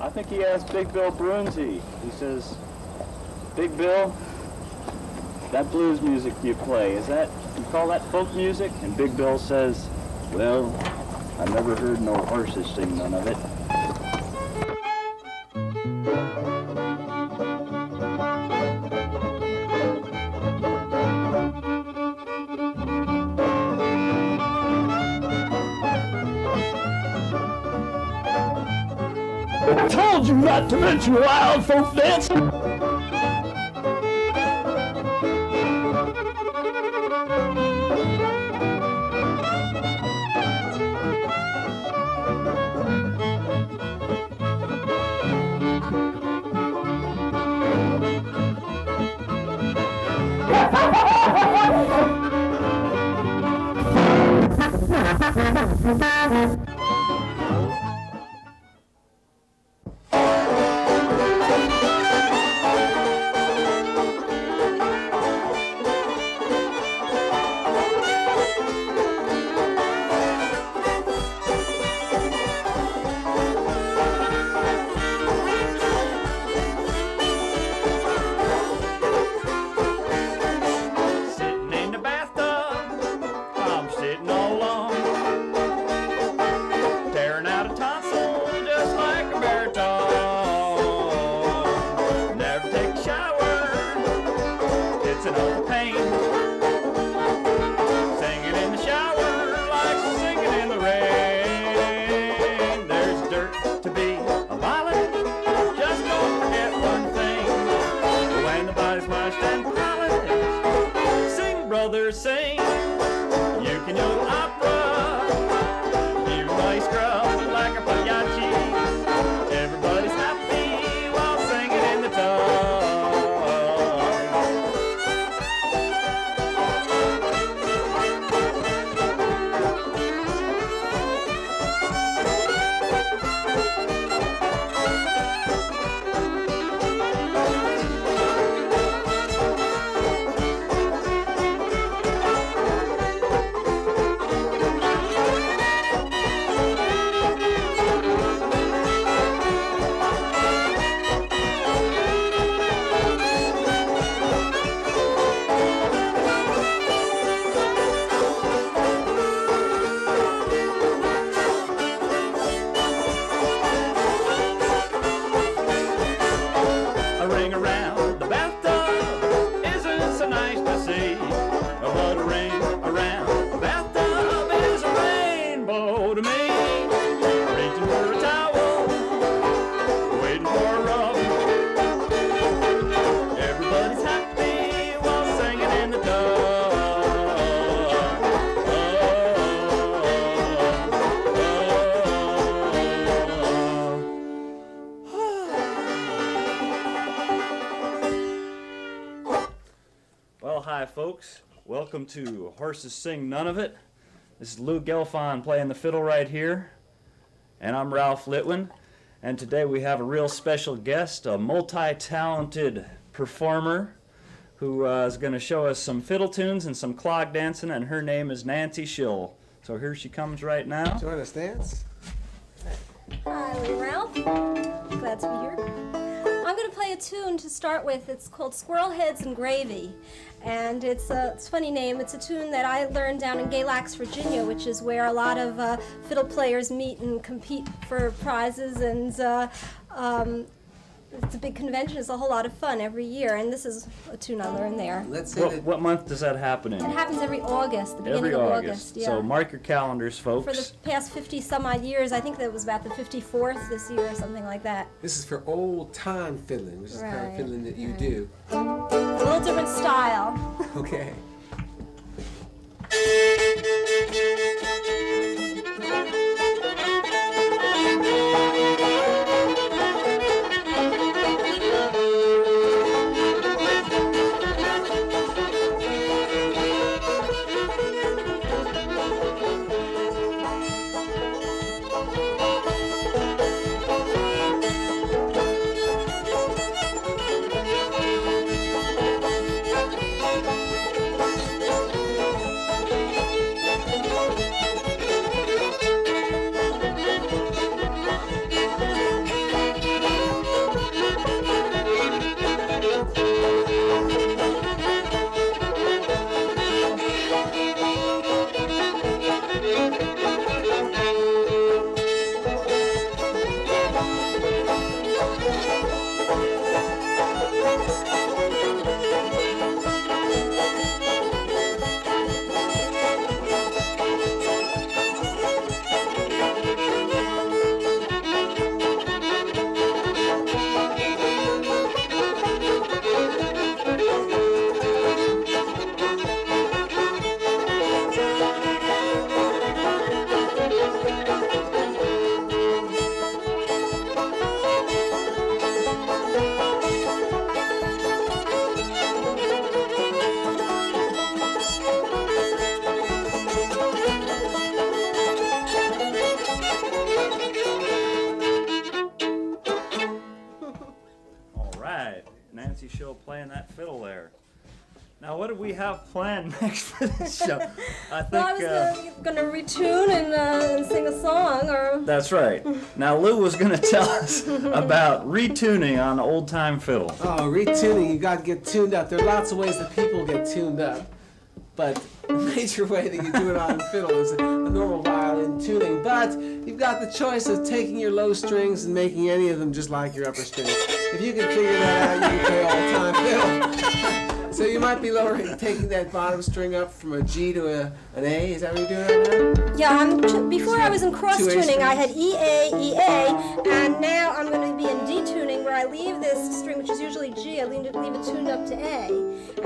I think he asked Big Bill Brunsey. He says, Big Bill, that blues music you play, you call that folk music? And Big Bill says, well, I never heard no horses sing none of it. I told you not to mention wild folk dancing! Hi folks, welcome to Horses Sing None of It. This is Lou Gelfond playing the fiddle right here, and I'm Ralph Litwin, and today we have a real special guest, a multi-talented performer who is going to show us some fiddle tunes and some clog dancing, and her name is Nancy Shill. So here she comes right now. Join us dance. Hi, Lou Ralph. Glad to be here. I'm going to play a tune to start with. It's called Squirrel Heads and Gravy, and it's a funny name. It's a tune that I learned down in Galax, Virginia, which is where a lot of fiddle players meet and compete for prizes, and it's a big convention. It's a whole lot of fun every year, and this is a tune I learned there. Let's say What month does that happen in? It happens every August, the beginning Every of August. August. Yeah. So mark your calendars, folks. For the past 50 some odd years, I think that was about the 54th this year or something like that. this is for old-time fiddling, which is the kind of Right, fiddling that you right. do. A little different style. Okay. Nancy Shill playing that fiddle there. Now, what do we have planned next for this show? I think. Well, I was gonna retune and sing a song, or. That's right. Now, Lou was going to tell us about retuning on old-time fiddle. Oh, retuning, you got to get tuned up. There are lots of ways that people get tuned up, but the major way that you do it on fiddle is a normal violin tuning. But you've got the choice of taking your low strings and making any of them just like your upper strings. If you can figure that out, you can play old-time fiddle. So you might be taking that bottom string up from a G to an A. Is that what you're doing right now? Yeah, before I was in cross 2A tuning, I had strings? E, A, and now I'm going to be in D tuning, where I leave this string, which is usually G, I leave it tuned up to A,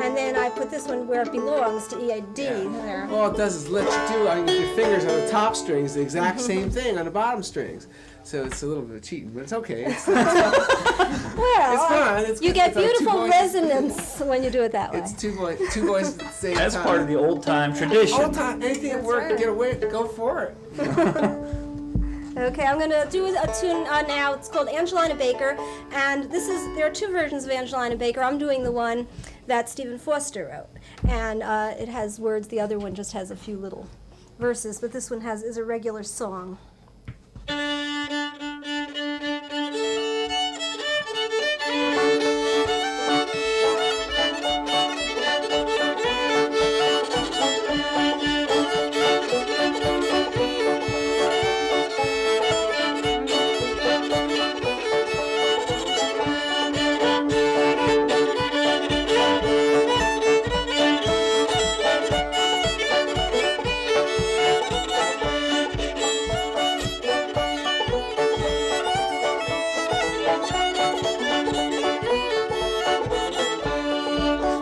and then I put this one where it belongs to E, A, D. There. All it does is let you do, with your fingers on the top strings, the exact same thing on the bottom strings. So it's a little bit of cheating, but it's okay. It's Well, fun. It's you good. get It's like two beautiful voices. resonance when you do it that way. It's two voices at the same That's time. part of the old-time tradition. All time, anything at That's work to right. get away, go for it. Okay, I'm going to do a tune now. It's called Angelina Baker, and there are two versions of Angelina Baker. I'm doing the one that Stephen Foster wrote, and it has words. The other one just has a few little verses, but this one is a regular song.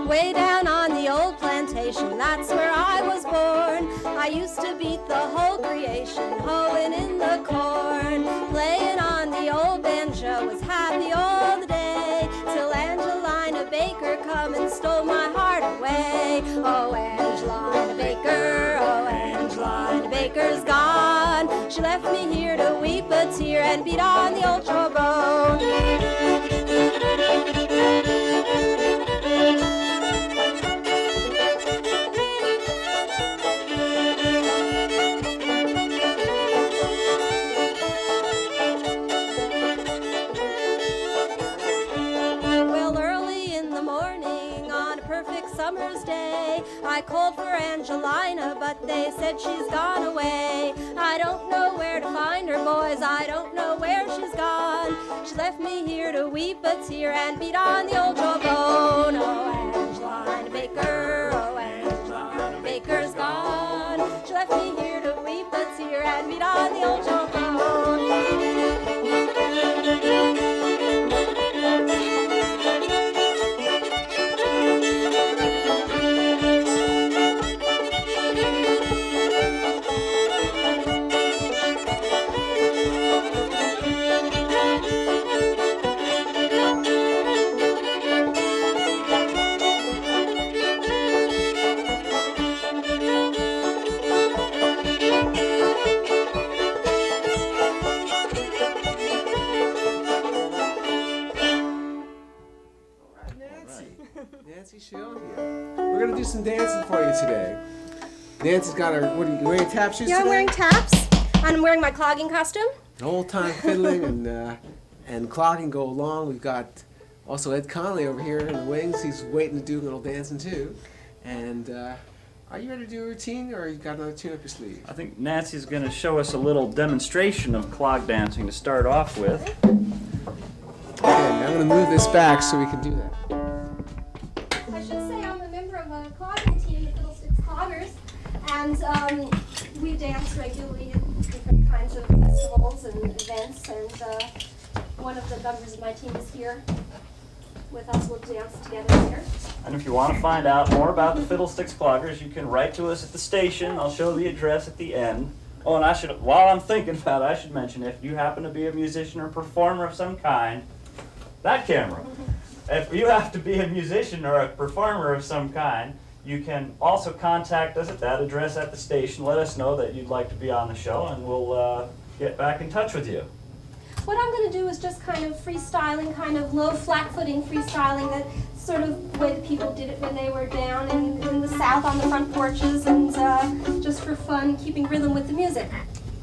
Way down on the old plantation, that's where I was born. I used to beat the whole creation, hoeing in the corn. Playing on the old banjo, was happy all the day, till Angelina Baker come and stole my heart away. Oh, Angelina Baker, oh, Angelina Baker's gone. She left me here to weep a tear and beat on the old trombone. Well, early in the morning on a perfect summer's day, I called for Angelina, but they said she's gone away. I don't know where to find her, boys, I don't know where she's gone. She left me here to weep a tear and beat on the old trombone. Oh, Angelina Baker, oh, Angelina Baker's gone. She left me here to weep a tear and beat on the old trombone. Nancy Shill here. We're going to do some dancing for you today. Nancy's got her, what are you wearing, tap shoes Yeah, today? I'm wearing taps, and I'm wearing my clogging costume. Old-time fiddling and clogging go along. We've got also Ed Connolly over here in the wings. He's waiting to do a little dancing too. And are you ready to do a routine, or you got another tune up your sleeve? I think Nancy's going to show us a little demonstration of clog dancing to start off with. Okay, I'm going to move this back so we can do that. I should say I'm a member of a clogging team, the Fiddlesticks Cloggers, and we dance regularly at different kinds of festivals and events, and one of the members of my team is here with us. We'll dance together here. And if you want to find out more about the Fiddlesticks Cloggers, you can write to us at the station. I'll show the address at the end. Oh, and while I'm thinking about it, I should mention, if you happen to be a musician or performer of some kind, that camera. If you have to be a musician or a performer of some kind, you can also contact us at that address at the station. Let us know that you'd like to be on the show, and we'll get back in touch with you. what I'm going to do is just kind of freestyling, kind of low flat-footing freestyling, that sort of way the people did it when they were down in the South on the front porches, and just for fun, keeping rhythm with the music.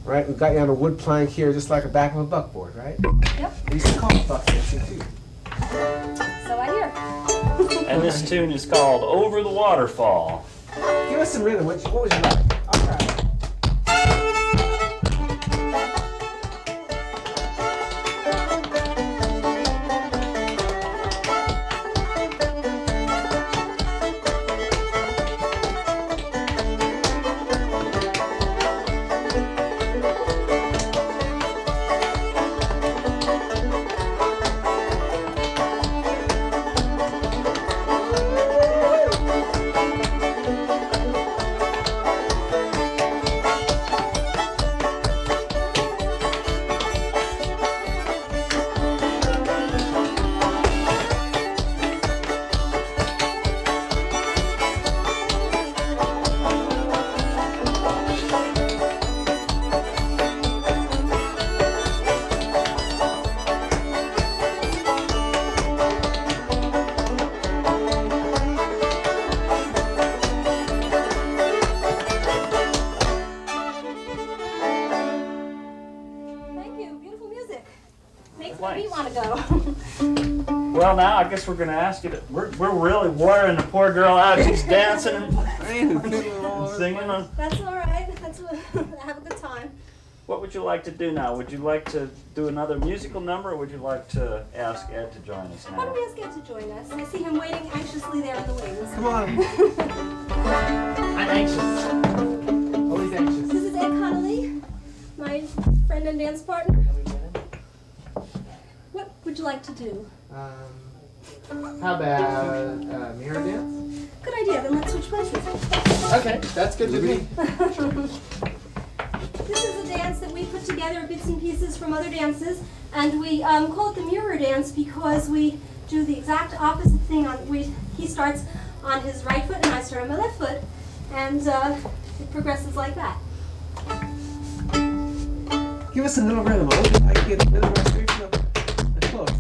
Right, we've got you on a wood plank here, just like a back of a buckboard, right? Yep. We used to call it buck dancing too. So I hear. And this tune is called Over the Waterfall. Give us some rhythm. What would you like? I'll try it. Well, now I guess we're going to ask you to. We're really wearing the poor girl out. She's dancing and singing. That's all right. That's what, have a good time. What would you like to do now? Would you like to do another musical number, or would you like to ask Ed to join us Why now? don't we ask Ed to join us? I see him waiting anxiously there in the wings. Come on. I'm anxious. Always anxious. This is Ed Connolly, my friend and dance partner. What would you like to do? How about mirror dance? Good idea. Then let's switch places. Okay, that's good to me. This is a dance that we put together bits and pieces from other dances, and we call it the mirror dance because we do the exact opposite thing. He starts on his right foot and I start on my left foot, and it progresses like that. Give us a little rhythm. I would like to get a rhythm right straight from the close.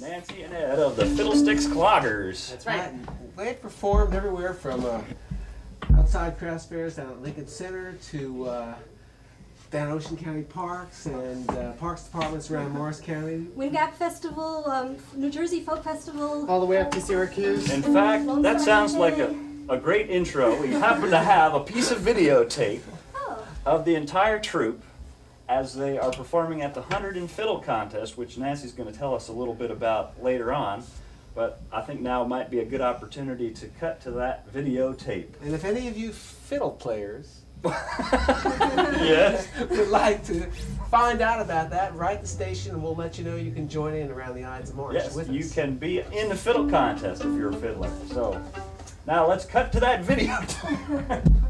Nancy and Ed of the Fiddlesticks Cloggers. That's right. They've performed everywhere from outside craft fairs down at Lincoln Center to down Ocean County Parks and parks departments around Morris County. Wind Gap Festival, New Jersey Folk Festival. All the way up to Syracuse. In fact, that sounds like a great intro. We happen to have a piece of videotape of the entire troupe as they are performing at the Hundred and Fiddle Contest, which Nancy's going to tell us a little bit about later on. But I think now might be a good opportunity to cut to that videotape. And if any of you fiddle players Yes. would like to find out about that, write the station and we'll let you know you can join in around the Ides of March Yes, with you us. can be in the fiddle contest if you're a fiddler. So now let's cut to that videotape.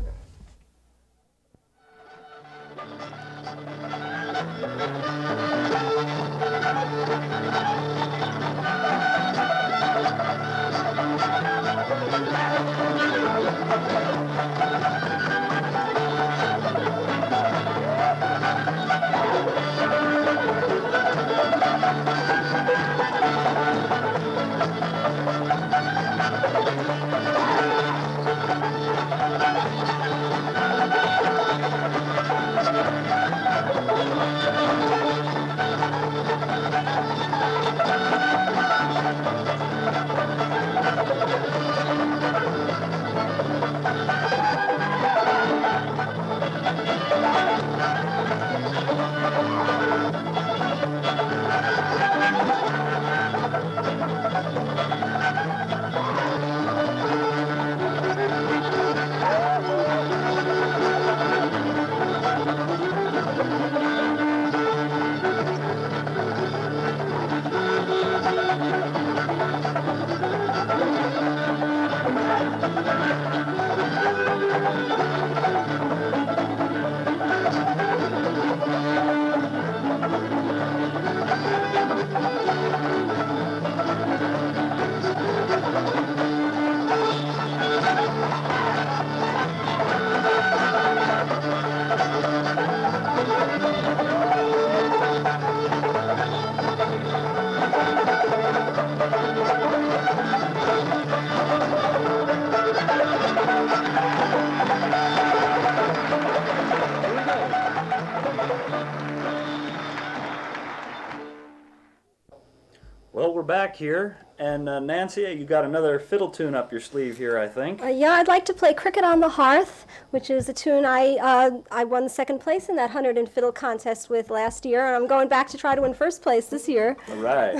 Well, we're back here, and Nancy, you got another fiddle tune up your sleeve here, I think. Yeah, I'd like to play Cricket on the Hearth, which is a tune I won second place in that Hundred and Fiddle contest with last year, and I'm going back to try to win first place this year. All right.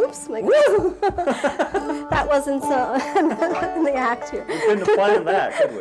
Oops, my God. That wasn't in the act here. We couldn't have planned that, could we?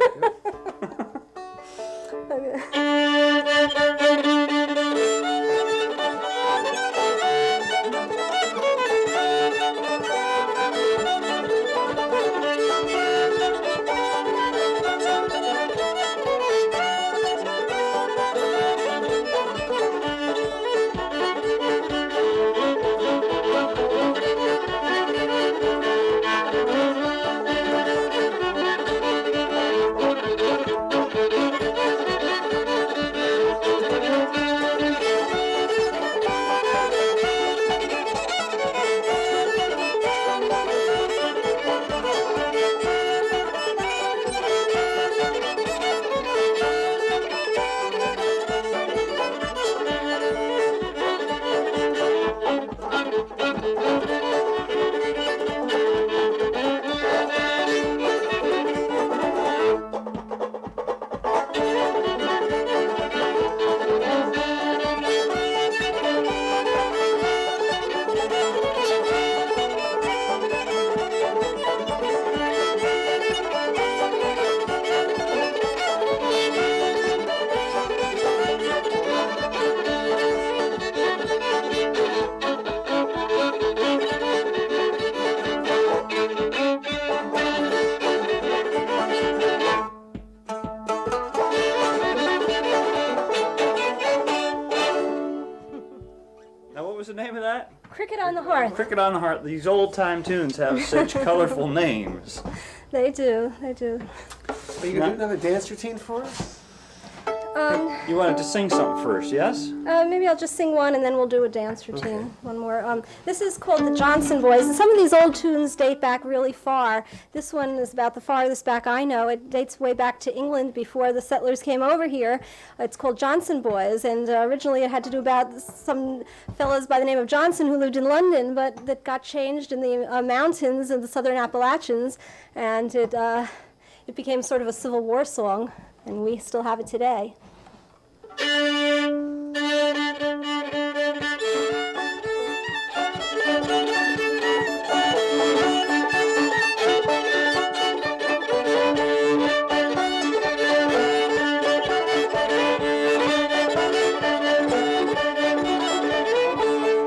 The name of that? Cricket on the Hearth. Cricket on the Hearth. These old-time tunes have such colorful names. They do, they do. Are you going to do another dance routine for us? You wanted to sing something first, yes? Maybe I'll just sing one and then we'll do a dance routine. Okay. One more. This is called the Johnson Boys. And some of these old tunes date back really far. This one is about the farthest back I know. It dates way back to England before the settlers came over here. It's called Johnson Boys. And originally it had to do about some fellows by the name of Johnson who lived in London, but that got changed in the mountains of the southern Appalachians. And it became sort of a Civil War song. And we still have it today.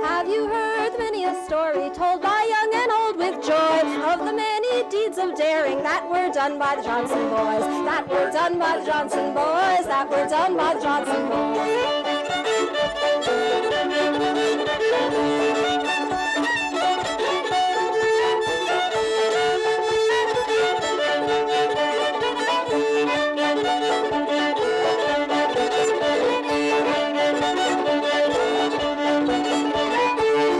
Have you heard many a story told by young and old with joy of the many deeds of daring that were done by the Johnson boys, that were done by the Johnson boys, that were done by the Johnson boys.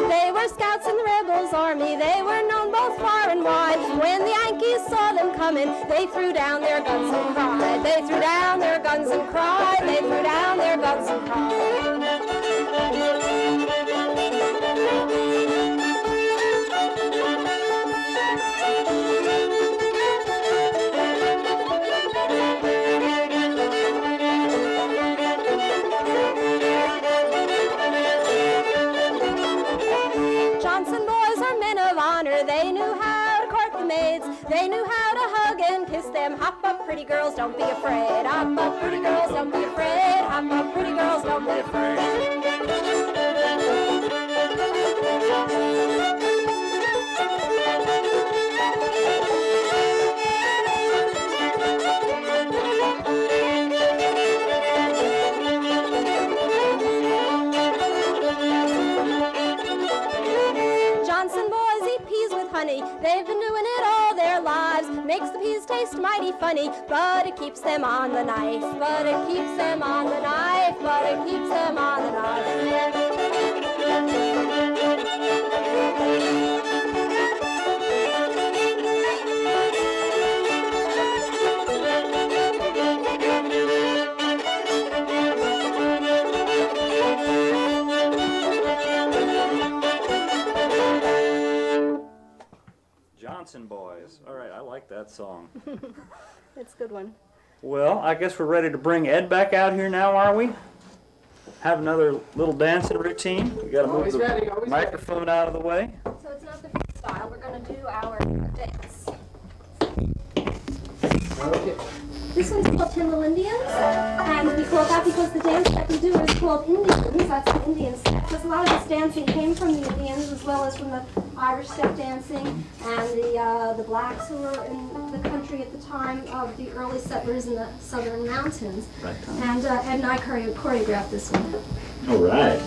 They were scouts in the rebels' army, they were known both far and wide. When the Yankees saw them coming, they threw down their guns and cried. They threw down their guns and cried. They threw down their guns and cried. Johnson boys are men of honor. They knew how to court the maids. They knew how to hug and kiss them. Hop up, pretty girls, don't be afraid. Hop up, pretty girls, don't be afraid. Hop up, pretty girls, don't be afraid. Johnson boys eat peas with honey. They've been doing it all their lives. Makes the peas taste mighty funny, but it keeps them on the knife. But it keeps them on the knife. But it keeps them on the knife. Johnson Boys. All right, I like that song. It's a good one. Well, I guess we're ready to bring Ed back out here now, are we? Have another little dancing routine. We got to move the microphone out of the way. So it's not the freestyle. We're going to do our dance. Okay. This one's called Timber Indians, and we call it that because the dance that we do is called Indians. That's the Indian step. Because a lot of this dancing came from the Indians as well as from the Irish step dancing and the blacks who were in the country at the time of the early settlers in the southern mountains. Right. And Ed and I choreographed this one. All right.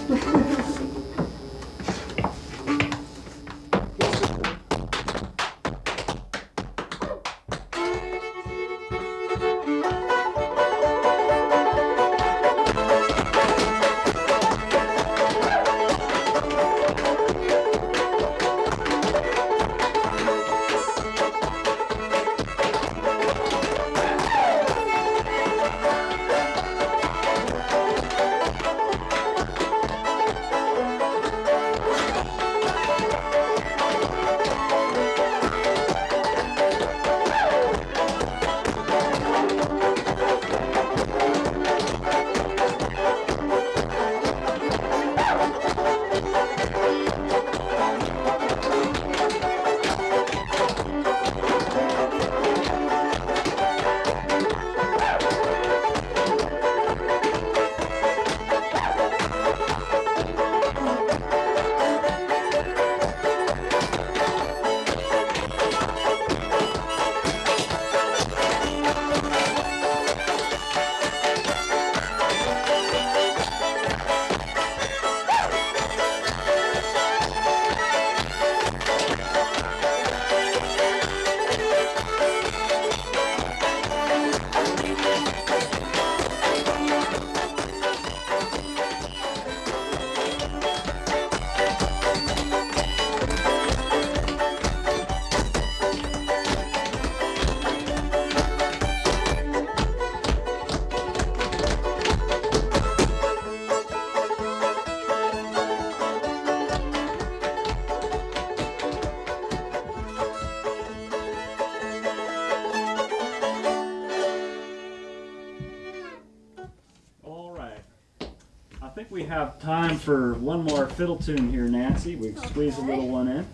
have time for one more fiddle tune here, Nancy. We can squeeze a little one in.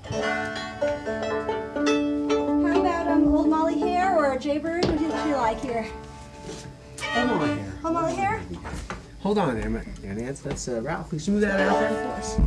How about Old Molly Hare or Jaybird? What do you like here? Old Molly Hare. Old Molly Hare? Hold on there, Nancy. That's Ralph. We should move that out there for us.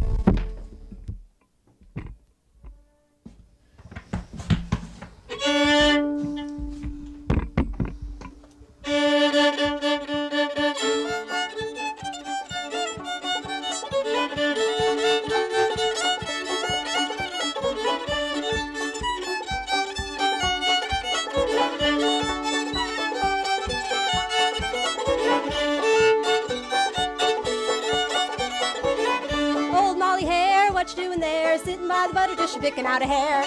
Old Molly Hare, what you doing there? Sitting by the butter dish, you picking out a hair.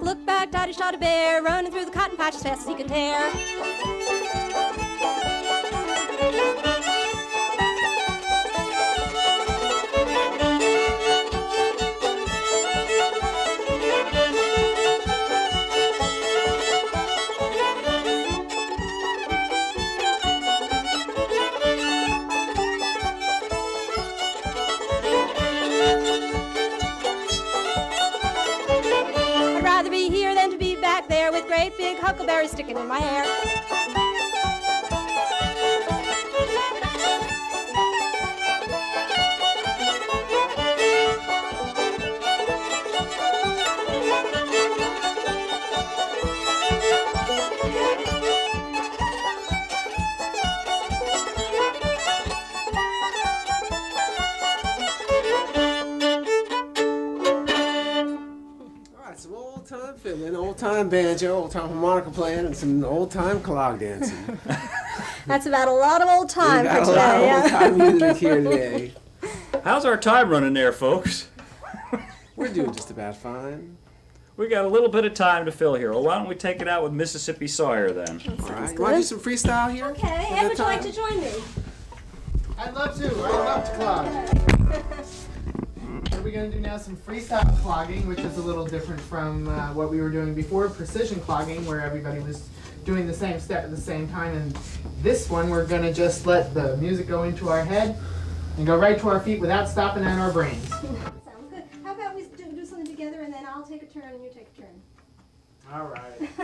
Look back, Daddy shot a bear, running through the cotton patch as fast as he can tear. I'd rather be here than to be back there with great big huckleberries sticking in my hair. Alright, some old-time fiddling, old-time banjo, old-time harmonica playing, and some old-time clog dancing. That's about a lot of old time We for got a today. lot of Yeah. old-time music here today. How's our time running there, folks? We're doing just about fine. We got a little bit of time to fill here. Well, why don't we take it out with Mississippi Sawyer then? Alright, you want to do some freestyle here? Okay, At and that would you like time? to join me? I'd love to. I love to clog. What are we going to do now? Some freestyle clogging, which is a little different from what we were doing before. Precision clogging, where everybody was doing the same step at the same time. And this one, we're going to just let the music go into our head and go right to our feet without stopping at our brains. Sounds good. How about we do something together and then I'll take a turn and you take a turn. All right.